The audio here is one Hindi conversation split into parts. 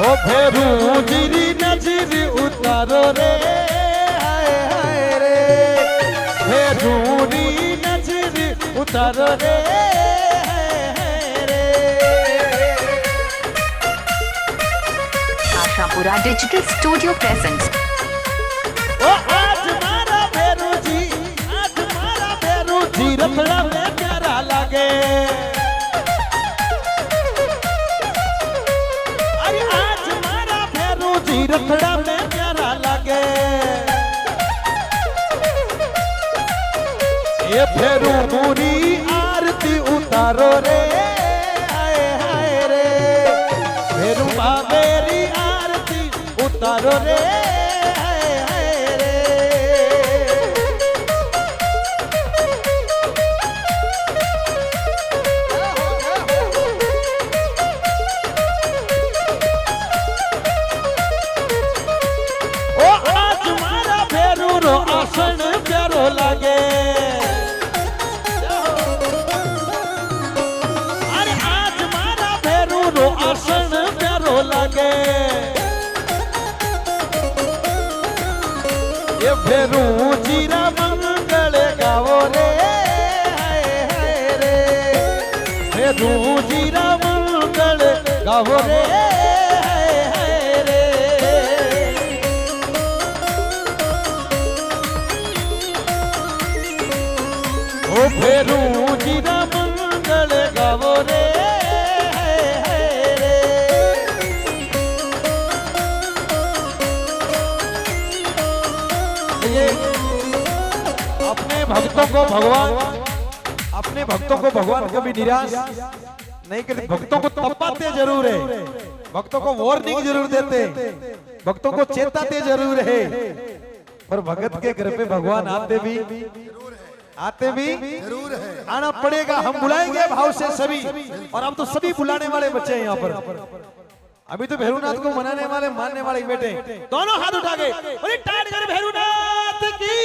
ओ फेरू जीरी नजरी उतारो रे हाय हाय रे फेरू नजरी उतारो रे हाय हाय रे आशापुरा डिजिटल स्टूडियो प्रेजेंट्स ओ आज मारा फेरू जी रखड़ा में प्यारा लागे अरे आज मारा फेरू जी रखड़ा में प्यारा लागे ये फेरू पूरी आरती उतारो रे हाय हाय रे फेरू मेरी आरती उतारो रे आसन प्यारो लागे अरे आज मारा फेरू रो आसन प्यारो लागे ये फेरू जीरा मंगल गावो रे हाय हाय रे फेरू जीरा मंगल गावो रे ओ फेरू जीरा मंगल गावो रे अपने भक्तों को भगवान कभी निराश नहीं करते। भक्तों को तपाते जरूर है, भक्तों को वार्निंग जरूर देते, भक्तों को चेताते जरूर है, पर भगत के घर पे भगवान आते भी जरूर है। आना पड़ेगा, हम बुलाएंगे भाव से सभी, और हम तो सभी बुलाने वाले बच्चे हैं यहाँ पर। अभी तो भैरूनाथ को मनाने वाले मानने वाले बैठे, दोनों हाथ उठा के बोले टाइट कर भैरूनाथ की।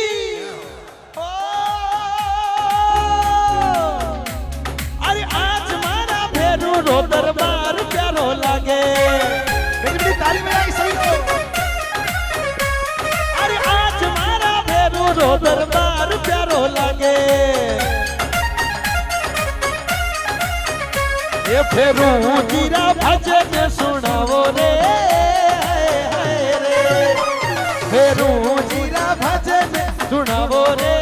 अरे आज मारा भैरू रो दरबार प्यारो लागे, ताली में आई सभी को। अरे आज मारा भैरू रो दरबार प्यारो लागे, ये फेरू जीरा भजन सुनावो रे हाय रे, फेरू जीरा भजन सुनावो रे।